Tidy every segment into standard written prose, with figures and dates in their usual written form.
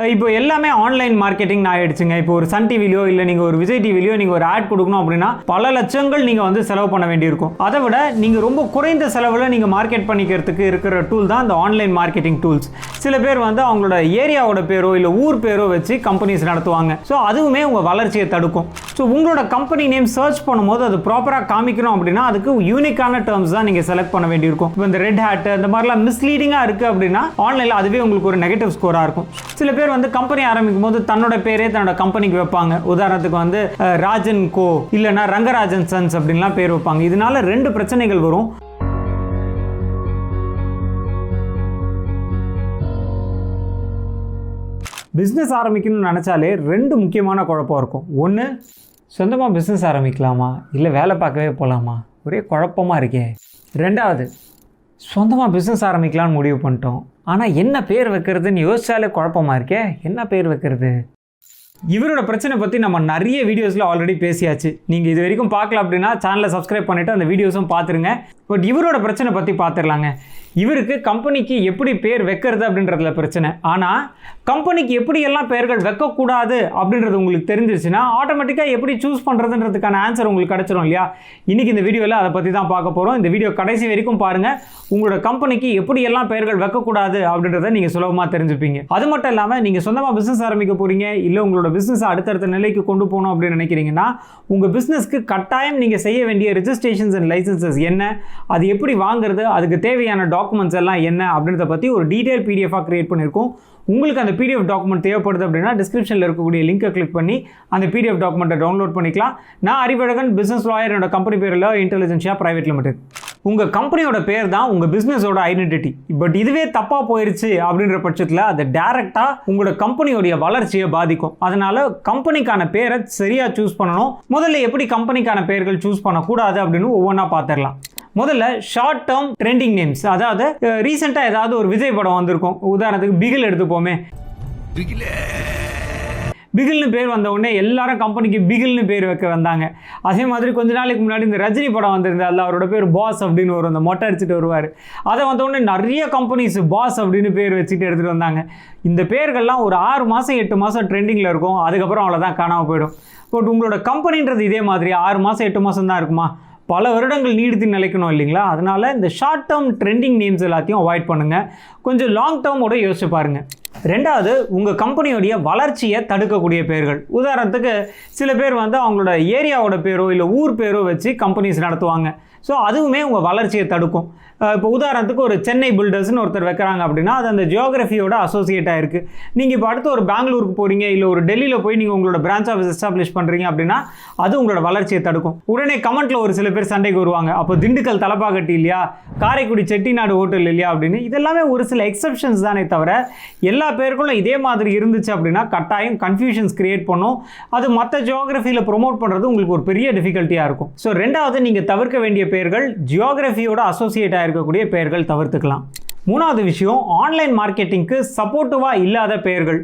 இப்போ எல்லாமே online marketing ஆயிடுச்சுங்க. இப்போ ஒரு சன் டிவிலையோ இல்லை நீங்கள் ஒரு விஜய் டிவிலையோ நீங்கள் ஒரு ஆட் கொடுக்கணும் அப்படின்னா பல லட்சங்கள் நீங்கள் வந்து செலவு பண்ண வேண்டியிருக்கும். அதை விட நீங்கள் ரொம்ப குறைந்த செலவில் நீங்கள் மார்க்கெட் பண்ணிக்கிறதுக்கு இருக்கிற டூல் தான் இந்த ஆன்லைன் மார்க்கெட்டிங் டூல்ஸ். சில பேர் வந்து அவங்களோட ஏரியாவோட பேரோ இல்லை ஊர் பேரோ வச்சு கம்பெனிஸ் நடத்துவாங்க. ஸோ அதுவுமே உங்கள் வளர்ச்சியை தடுக்கும். ஸோ உங்களோட கம்பெனி நேம் சர்ச் பண்ணும்போது அது ப்ராப்பராக காமிக்கணும் அப்படின்னா அதுக்கு யூனிக்கான டேர்ம்ஸ் தான் நீங்கள் செலக்ட் பண்ண வேண்டியிருக்கும். இப்போ இந்த ரெட் ஹேட் இந்த மாதிரிலாம் மிஸ்லீடிங்காக இருக்குது அப்படின்னா ஆன்லைனில் அதுவே உங்களுக்கு ஒரு நெகட்டிவ் ஸ்கோராக இருக்கும். சில பேர் வந்து கம்பெனி ஆரம்பிக்கும் போது தன்னோட பேரே தன்னோட கம்பெனிக்கு வைப்பாங்க. உதாரணத்துக்கு வந்து ராஜன் கோ இல்லைன்னா ரங்கராஜன் சன்ஸ் அப்படின்லாம் பேர் வைப்பாங்க. இதனால ரெண்டு பிரச்சனைகள் வரும். பிஸ்னஸ் ஆரம்பிக்கணும்னு நினச்சாலே ரெண்டு முக்கியமான குழப்பம் இருக்கும். ஒன்று, சொந்தமாக பிஸ்னஸ் ஆரம்பிக்கலாமா இல்லை வேலை பார்க்கவே போகலாமா, ஒரே குழப்பமாக இருக்கே. ரெண்டாவது, சொந்தமாக பிஸ்னஸ் ஆரம்பிக்கலான்னு முடிவு பண்ணிட்டோம், ஆனால் என்ன பேர் வைக்கிறதுன்னு யோசிச்சாலே குழப்பமாக இருக்கே, என்ன பேர் வைக்கிறது. இவரோட பிரச்சனை பற்றி நம்ம நிறைய வீடியோஸில் ஆல்ரெடி பேசியாச்சு. நீங்கள் இது வரைக்கும் பார்க்கல அப்படின்னா சேனலை சப்ஸ்கிரைப் பண்ணிவிட்டு அந்த வீடியோஸும் பார்த்துருங்க. பட் இவரோட பிரச்சனை பற்றி பார்த்துடலாங்க. இவருக்கு கம்பெனிக்கு எப்படி பேர் வைக்கிறது அப்படின்றதுல பிரச்சனை. ஆனால் கம்பெனிக்கு எப்படியெல்லாம் பெயர்கள் வைக்கக்கூடாது அப்படின்றது உங்களுக்கு தெரிஞ்சிருச்சுன்னா ஆட்டோமேட்டிக்காக எப்படி சூஸ் பண்ணுறதுன்றதுக்கான ஆன்சர் உங்களுக்கு கிடச்சிரும் இல்லையா. இன்றைக்கி இந்த வீடியோவில் அதை பற்றி தான் பார்க்க போகிறோம். இந்த வீடியோ கடைசி வரைக்கும் பாருங்கள். உங்களோட கம்பெனிக்கு எப்படியெல்லாம் பெயர்கள் வைக்கக்கூடாது அப்படின்றத நீங்கள் சுலபமாக தெரிஞ்சுப்பீங்க. அது மட்டும் இல்லாமல் நீங்கள் சொந்தமாக பிஸ்னஸ் ஆரம்பிக்க போகிறீங்க, இல்லை உங்களோட பிஸ்னஸ் அடுத்தடுத்த நிலைக்கு கொண்டு போகணும் அப்படின்னு நினைக்கிறீங்கன்னா உங்கள் பிஸ்னஸ்க்கு கட்டாயம் நீங்கள் செய்ய வேண்டிய ரெஜிஸ்ட்ரேஷன்ஸ் அண்ட் லைசன்சஸ் என்ன, அது எப்படி வாங்குறது, அதுக்கு தேவையான டாக்குமெண்ட்ஸ் எல்லாம் என்ன அப்படின்றத பற்றி ஒரு டீடைல் பிடிஎஃபாக கிரியேட் பண்ணியிருக்கோம். உங்களுக்கு அந்த பிடிஎஃப் டாக்குமெண்ட் தேவைப்படுது அப்படின்னா டிஸ்கிரிப்ஷனில் இருக்கக்கூடிய லிங்கை கிளிக் பண்ணி அந்த பிடிஎஃப் டாக்குமெண்ட்டை டவுன்லோட் பண்ணிக்கலாம். நான் அறிவழகன், பிஸ்னஸ் லாயர். என்னோட கம்பெனி பேரில் இன்டெலிஜென்ஷியா பிரைவேட் லிமிடெட். உங்கள் கம்பெனியோட பேர் தான் உங்கள் பிஸ்னஸோட ஐடென்டிட்டி. பட் இதுவே தப்பாக போயிடுச்சு அப்படின்ற பட்சத்தில் அது டைரெக்டாக உங்களோட கம்பெனியோடைய வளர்ச்சியை பாதிக்கும். அதனால் கம்பெனிக்கான பேரை சரியாக சூஸ் பண்ணணும். முதல்ல எப்படி கம்பெனிக்கான பெயர்கள் சூஸ் பண்ணக்கூடாது அப்படின்னு ஒவ்வொன்றா பார்த்துடலாம். முதல்ல ஷார்ட் டேர்ம் ட்ரெண்டிங் நேம்ஸ், அதாவது ரீசெண்டாக ஏதாவது ஒரு விஜய் படம் வந்திருக்கும். உதாரணத்துக்கு பிகில் எடுத்துப்போமே. பிகில்னு பேர் வந்த உடனே எல்லாரும் கம்பெனிக்கு பிகில்னு பேர் வைக்க வந்தாங்க. அதே மாதிரி கொஞ்ச நாளைக்கு முன்னாடி இந்த ரஜினி படம் வந்திருந்தது, அதில் அவரோட பேர் பாஸ் அப்படின்னு வரும், அந்த மொட்டை அடிச்சுட்டு வருவார். அதை வந்த உடனே நிறைய கம்பெனிஸ் பாஸ் அப்படின்னு பேர் வச்சுட்டு எடுத்துகிட்டு வந்தாங்க. இந்த பேர்கள்லாம் ஒரு 6 மாதம் 8 மாதம் ட்ரெண்டிங்கில் இருக்கும். அதுக்கப்புறம் அவ்வளோதான், காணாமல் போயிடும். பட் உங்களோட கம்பெனின்றது இதே மாதிரி 6 மாதம் 8 மாதம் தான் இருக்குமா, பல வருடங்கள் நீடித்து நிலைக்கணும் இல்லைங்களா. அதனால் இந்த ஷார்ட் டேர்ம் ட்ரெண்டிங் நேம்ஸ் எல்லாத்தையும் அவாய்ட் பண்ணுங்கள். கொஞ்சம் லாங் டேர்மோட யோசிச்சு பாருங்கள். ரெண்டாவது, உங்கள் கம்பெனியோடைய வளர்ச்சியை தடுக்கக்கூடிய பேர்கள். உதாரணத்துக்கு சில பேர் வந்து அவங்களோட ஏரியாவோட பேரோ இல்லை ஊர் பேரோ வச்சு கம்பெனிஸ் நடத்துவாங்க. ஸோ அதுவுமே உங்கள் வளர்ச்சியை தடுக்கும். இப்போ உதாரணத்துக்கு ஒரு சென்னை பில்டர்ஸ்னு ஒருத்தர் வைக்கிறாங்க அப்படின்னா அது அந்த ஜியோகிராஃபியோட அசோசியேட்டாக இருக்குது. நீங்கள் இப்போ அடுத்து ஒரு பெங்களூருக்கு போகிறீங்க இல்லை ஒரு டெல்லியில் போய் நீங்கள் உங்களோட பிரான்ச் ஆஃபீஸ் எஸ்டாப்ளிஷ் பண்ணுறீங்க அப்படின்னா அது உங்களோட வளர்ச்சியை தடுக்கும். உடனே கமெண்ட்டில் ஒரு சில பேர் சண்டைக்கு வருவாங்க, அப்போ திண்டுக்கல் தலப்பாக்கட்டி இல்லையா, காரைக்குடி செட்டிநாடு ஹோட்டல் இல்லையா அப்படின்னு. இதெல்லாமே ஒரு சில எக்ஸப்ஷன்ஸ் தானே தவிர எல்லா பேருக்குள்ள இதே மாதிரி இருந்துச்சு அப்படின்னா கட்டாயம் கன்ஃபியூஷன்ஸ் கிரியேட் பண்ணும். அது மற்ற ஜியோகிராஃபியில் ப்ரொமோட் பண்ணுறது உங்களுக்கு ஒரு பெரிய டிஃபிகல்ட்டியாக இருக்கும். ஸோ ரெண்டாவது, நீங்கள் தவிர்க்க வேண்டிய பெயர்கள் ஜியோகிராஃபியோட அசோசியேட்டாக இருக்கக்கூடிய பெயர்கள் தவிர்த்துக்கலாம். மூணாவது விஷயம், ஆன்லைன் மார்க்கெட்டிங்க்கு சப்போர்ட்டிவாக இல்லாத பெயர்கள்.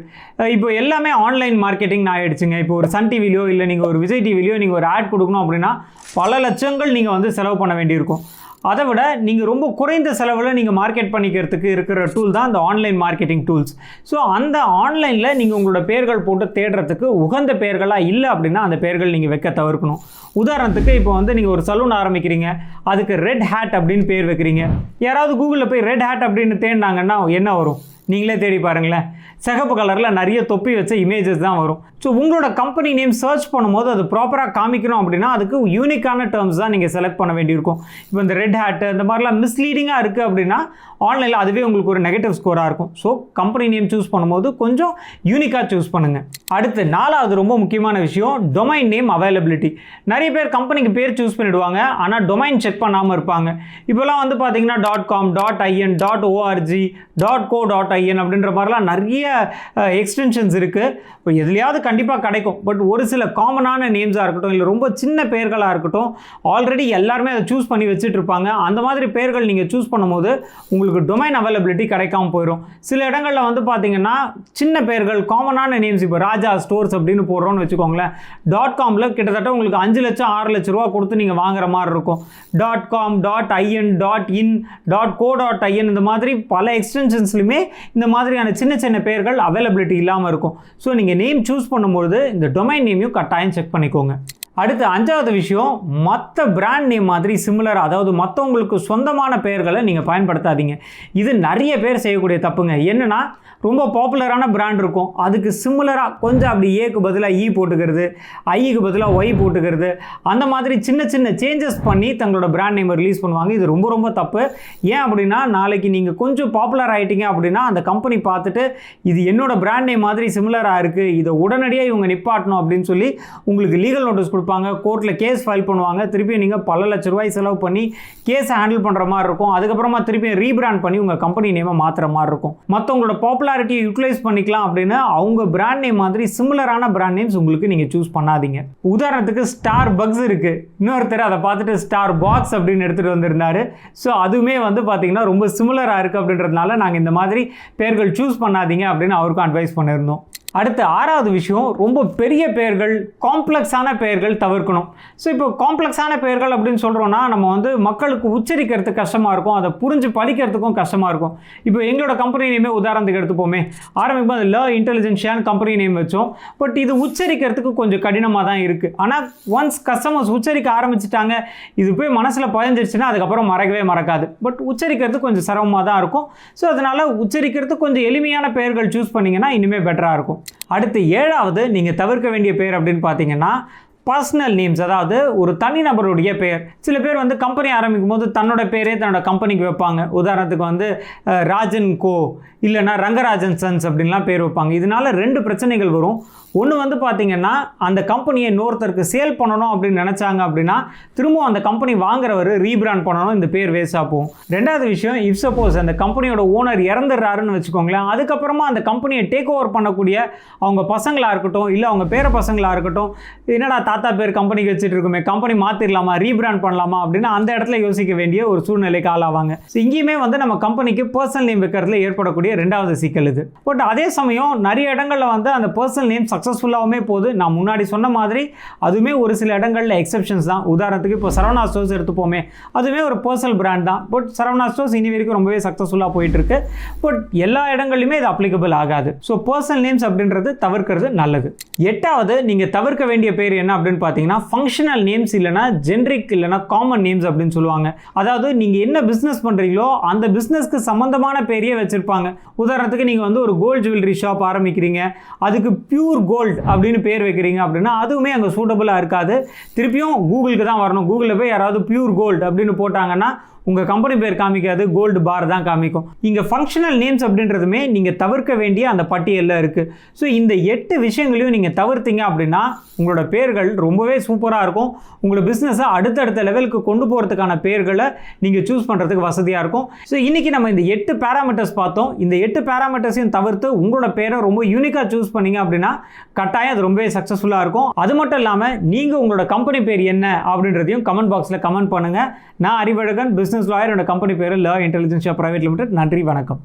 இப்போ எல்லாமே ஆன்லைன் மார்க்கெட்டிங் ஆகிடுச்சுங்க. இப்போ ஒரு சன் டிவிலையோ இல்லை நீங்கள் ஒரு விஜய் டிவிலையோ நீங்கள் ஒரு ஆட் கொடுக்கணும் அப்படின்னா பல லட்சங்கள் நீங்கள் வந்து செலவு பண்ண வேண்டியிருக்கும். அதை விட நீங்கள் ரொம்ப குறைந்த செலவில் நீங்கள் மார்க்கெட் பண்ணிக்கிறதுக்கு இருக்கிற டூல் தான் இந்த ஆன்லைன் மார்க்கெட்டிங் டூல்ஸ். ஸோ அந்த ஆன்லைனில் நீங்கள் உங்களோட பெயர்கள் போட்டு தேடுறதுக்கு உகந்த பெயர்களாக இல்லை அப்படின்னா அந்த பெயர்கள் நீங்கள் வைக்க தவிர்க்கணும். உதாரணத்துக்கு இப்போ வந்து நீங்கள் ஒரு சலூன் ஆரம்பிக்கிறீங்க, அதுக்கு ரெட் ஹேட் அப்படின்னு பேர் வைக்கிறீங்க. யாராவது கூகுளில் போய் ரெட் ஹேட் அப்படின்னு தேடினாங்கன்னா என்ன வரும், நீங்களே தேடி பாருங்களேன். சிகப்பு கலரில் நிறைய தொப்பி வச்ச இமேஜஸ் தான் வரும். ஸோ உங்களோட கம்பெனி நேம் சர்ச் பண்ணும்போது அது ப்ராப்பராக காமிக்கணும் அப்படின்னா அதுக்கு யூனிக்கான டேர்ம்ஸ் தான் நீங்கள் செலக்ட் பண்ண வேண்டியிருக்கும். இப்போ இந்த ரெட் ஹேட் இந்த மாதிரிலாம் மிஸ்லீடிங்காக இருக்குது அப்படின்னா ஆன்லைனில் அதுவே உங்களுக்கு ஒரு நெகட்டிவ் ஸ்கோராக இருக்கும். ஸோ கம்பெனி நேம் சூஸ் பண்ணும்போது கொஞ்சம் யூனிக்காக சூஸ் பண்ணுங்கள். அடுத்து நாலாவது ரொம்ப முக்கியமான விஷயம், டொமைன் நேம் அவைலபிலிட்டி. நிறைய பேர் கம்பெனிக்கு பேர் சூஸ் பண்ணிவிடுவாங்க, ஆனால் டொமைன் செக் பண்ணாமல் இருப்பாங்க. இப்போலாம் வந்து பார்த்தீங்கன்னா .com, .in, .org, .co.in அப்படின்ற மாதிரிலாம் நிறைய எக்ஸ்டென்ஷன்ஸ் இருக்குது. இப்போ எதுலையாவது கண்டிப்பாக கிடைக்கும். பட் ஒரு சில காமனான நேம்ஸாக இருக்கட்டும் இல்லை ரொம்ப சின்ன பெயர்களாக இருக்கட்டும் ஆல்ரெடி எல்லாருமே அதை சூஸ் பண்ணி வச்சுட்டு இருப்பாங்க. அந்த மாதிரி பெயர்கள் நீங்கள் சூஸ் பண்ணும்போது உங்களுக்கு டொமைன் அவைலபிலிட்டி கிடைக்காம போயிடும். சில இடங்களில் வந்து பார்த்தீங்கன்னா சின்ன பெயர்கள் காமனான நேம்ஸ், இப்போ ராஜா ஸ்டோர்ஸ் அப்படின்னு போடுறோன்னு வச்சுக்கோங்களேன், .comல கிட்டத்தட்ட உங்களுக்கு 5 லட்சம் 6 லட்ச ரூபா கொடுத்து நீங்கள் வாங்குற மாதிரி இருக்கும். .com, .in, .in, .co.in இந்த மாதிரி பல எக்ஸ்டென்ஷன்ஸ்லையுமே இந்த மாதிரியான சின்ன சின்ன பெயர்கள் அவைலபிலிட்டி இல்லாமல் இருக்கும். ஸோ நீங்கள் நேம் சூஸ் பண்ணும்போது இந்த டொமைன் நேமையும் கட்டாயம் செக் பண்ணிக்கோங்க. அடுத்து 5வது விஷயம், மற்ற பிராண்ட் நேம் மாதிரி சிமிலராக, அதாவது மற்றவங்களுக்கு சொந்தமான பெயர்களை நீங்கள் பயன்படுத்தாதீங்க. இது நிறைய பேர் செய்யக்கூடிய தப்புங்க. என்னென்னா, ரொம்ப பாப்புலரான பிராண்ட் இருக்கும், அதுக்கு சிமிலராக கொஞ்சம் அப்படி ஏக்கு பதிலாக ஈ போட்டுக்கிறது, ஐக்கு பதிலாக ஒய் போட்டுக்கிறது, அந்த மாதிரி சின்ன சின்ன சேஞ்சஸ் பண்ணி தங்களோட பிராண்ட் நேமை ரிலீஸ் பண்ணுவாங்க. இது ரொம்ப ரொம்ப தப்பு. ஏன் அப்படின்னா, நாளைக்கு நீங்கள் கொஞ்சம் பாப்புலர் ஆகிட்டீங்க அப்படின்னா அந்த கம்பெனி பார்த்துட்டு இது என்னோட பிராண்ட் நேம் மாதிரி சிமிலராக இருக்குது, இதை உடனடியாக இவங்க நிப்பாட்டணும் அப்படின்னு சொல்லி உங்களுக்கு லீகல் நோட்டீஸ் கொடுப்பாங்க, கோர்ட்டில் கேஸ் ஃபைல் பண்ணுவாங்க. திருப்பி நீங்கள் பல லட்ச ரூபாய் செலவு பண்ணி கேஸை ஹேண்டில் பண்ணுற மாதிரி இருக்கும். அதுக்கப்புறமா திருப்பி ரீபிராண்ட் பண்ணி உங்கள் கம்பெனி நேமை மாற்றுற மாதிரி இருக்கும். மற்றவங்களோட பாப்புலாரிட்டியை யூட்டிலைஸ் பண்ணிக்கலாம் அப்படின்னு அவங்க பிராண்ட் நேம் மாதிரி சிமிலரான பிராண்ட் நேம்ஸ் உங்களுக்கு நீங்கள் சூஸ் பண்ணாதீங்க. உதாரணத்துக்கு ஸ்டார் பக்ஸ் இருக்குது, இன்னொருத்தர் அதை பார்த்துட்டு ஸ்டார் பாக்ஸ் அப்படின்னு எடுத்துகிட்டு வந்திருந்தாரு. ஸோ அதுவுமே வந்து பார்த்தீங்கன்னா ரொம்ப சிமிலராக இருக்குது அப்படின்றதுனால நாங்கள் இந்த மாதிரி பெயர்கள் சூஸ் பண்ணாதீங்க அப்படின்னு அவருக்கும் அட்வைஸ் பண்ணியிருந்தோம். அடுத்து 6வது விஷயம், ரொம்ப பெரிய பெயர்கள், காம்ப்ளெக்ஸான பெயர்கள் தவிர்க்கணும். ஸோ இப்போ காம்ப்ளெக்ஸான பெயர்கள் அப்படின்னு சொல்கிறோன்னா நம்ம வந்து மக்களுக்கு உச்சரிக்கிறதுக்கு கஷ்டமாக இருக்கும், அதை புரிஞ்சு படிக்கிறதுக்கும் கஷ்டமாக இருக்கும். இப்போ எங்களோட கம்பெனி நேமே உதாரணத்துக்கு எடுத்துப்போமே, ஆரம்பிக்கும் அது ல இன்டெலிஜென்ஷியான்னு கம்பெனி நேம் வச்சோம். பட் இது உச்சரிக்கிறதுக்கு கொஞ்சம் கடினமாக தான் இருக்குது. ஆனால் ஒன்ஸ் கஸ்டமர்ஸ் உச்சரிக்க ஆரம்பிச்சிட்டாங்க, இது போய் மனசில் பதிஞ்சிருச்சுன்னா அதுக்கப்புறம் மறக்கவே மறக்காது. பட் உச்சரிக்கிறதுக்கு கொஞ்சம் சிரமமாக தான் இருக்கும். ஸோ அதனால் உச்சரிக்கிறதுக்கு கொஞ்சம் எளிமையான பெயர்கள் சூஸ் பண்ணிங்கன்னா இனிமேல் பெட்டராக இருக்கும். அடுத்து 7வது நீங்கள் தவிர்க்க வேண்டிய பெயர் அப்படின்னு பார்த்தீங்கன்னா பர்சனல் நேம்ஸ், அதாவது ஒரு தனிநபருடைய பெயர். சில பேர் வந்து கம்பெனி ஆரம்பிக்கும் போது தன்னோட பேரே தன்னோட கம்பெனிக்கு வைப்பாங்க. உதாரணத்துக்கு வந்து ராஜன் கோ இல்லைனா ரங்கராஜன் சன்ஸ் அப்படின்லாம் பேர் வைப்பாங்க. இதனால 2 பிரச்சனைகள் வரும். ஒன்று வந்து பார்த்தீங்கன்னா, அந்த கம்பெனியை இன்னொருத்தருக்கு சேல் பண்ணணும் அப்படின்னு நினச்சாங்க அப்படின்னா திரும்பவும் அந்த கம்பெனி வாங்குறவர் ரீபிராண்ட் பண்ணணும், இந்த பேர் வேஸ்ட்டாக போகும். 2வது விஷயம், இஃப் சப்போஸ் அந்த கம்பெனியோட ஓனர் இறந்துடுறாருன்னு வச்சுக்கோங்களேன், அதுக்கப்புறமா அந்த கம்பெனியை டேக் ஓவர் பண்ணக்கூடிய அவங்க பசங்களாக இருக்கட்டும் இல்லை அவங்க பேர பசங்களாக இருக்கட்டும், என்னடா தாத்தா பேர் கம்பெனிக்கு வச்சுட்டு இருக்குமே, கம்பெனி மாற்றிடலாமா, ரீபிராண்ட் பண்ணலாமா அப்படின்னு அந்த இடத்துல யோசிக்க வேண்டிய ஒரு சூழ்நிலைக்கு ஆளாவாங்க. ஸோ இங்கேயுமே வந்து நம்ம கம்பெனிக்கு பர்சனல் நேம் வைக்கிறதுல ஏற்படக்கூடிய 2வது சிக்கல் இது. பட் அதே சமயம் நிறைய இடங்களில் வந்து அந்த பர்சனல் நேம் சக்ஸஸ்ஃபுல்லாகவுமே போகுது. நான் முன்னாடி சொன்ன மாதிரி அதுவுமே ஒரு சில இடங்களில் எக்ஸெப்ஷன்ஸ் தான். உதாரணத்துக்கு இப்போ சரவணா ஸ்டோர்ஸ் எடுத்துப்போமே, அதுவுமே ஒரு பர்சனல் பிராண்ட் தான். பட் சரவணா ஸ்டோர்ஸ் இனி வரைக்கும் ரொம்பவே சக்ஸஸ்ஃபுல்லாக போயிட்டுருக்கு. பட் எல்லா இடங்கள்லையுமே இது அப்ளிகபிள் ஆகாது. ஸோ பர்சனல் நேம்ஸ் அப்படின்றது தவிர்க்கிறது நல்லது. 8வது நீங்கள் தவிர்க்க வேண்டிய பேர் என்ன அப்படின்னு பார்த்தீங்கன்னா ஃபங்க்ஷனல் நேம்ஸ் இல்லைனா ஜென்ரிக் இல்லைனா காமன் நேம்ஸ் அப்படின்னு சொல்லுவாங்க. அதாவது நீங்கள் என்ன பிஸ்னஸ் பண்ணுறீங்களோ அந்த பிஸ்னஸ்க்கு சம்மந்தமான பேரையே வச்சுருப்பாங்க. உதாரணத்துக்கு நீங்கள் வந்து ஒரு கோல்டு ஜுவல்லரி ஷாப் ஆரம்பிக்கிறீங்க, அதுக்கு பியூர் கோல்டு அப்படின்னு பேர் வைக்கிறீங்க அப்படின்னா அதுவுமே அங்கே சூட்டபுளாக இருக்காது. திருப்பியும் கூகுளுக்கு தான் வரணும். கூகுளில் போய் யாராவது பியூர் கோல்டு அப்படின்னு போட்டாங்கன்னா உங்கள் கம்பெனி பேர் காமிக்காது, கோல்டு பார் தான் காமிக்கும். இங்கே ஃபங்க்ஷனல் நேம்ஸ் அப்படின்றதுமே நீங்கள் தவிர்க்க வேண்டிய அந்த பட்டியலில் இருக்குது. ஸோ இந்த 8 விஷயங்களையும் நீங்கள் தவிர்த்தீங்க அப்படின்னா உங்களோட பேர்கள் ரொம்பவே சூப்பராக இருக்கும். உங்களோட பிஸ்னஸை அடுத்தடுத்த லெவலுக்கு கொண்டு போகிறதுக்கான பேர்களை நீங்கள் சூஸ் பண்ணுறதுக்கு வசதியாக இருக்கும். ஸோ இன்றைக்கி நம்ம இந்த 8 பேராமீட்டர்ஸ் பார்த்தோம். இந்த 8 பேராமீட்டர்ஸையும் தவிர்த்து உங்களோட பேரை ரொம்ப யூனிக்காக சூஸ் பண்ணிங்க அப்படின்னா கட்டாயம் அது ரொம்பவே சக்ஸஸ்ஃபுல்லாக இருக்கும். அது மட்டும் இல்லாமல் நீங்கள் உங்களோட கம்பெனி பேர் என்ன அப்படின்றதையும் கமெண்ட் பாக்ஸில் கமெண்ட் பண்ணுங்கள். நான் அறிவழகன், பிஸ்னஸ் லாயர். என்னோட கம்பெனி பேர் ல இன்டெலிஜென்ஷியா பிரைவேட் லிமிடெட். நன்றி, வணக்கம்.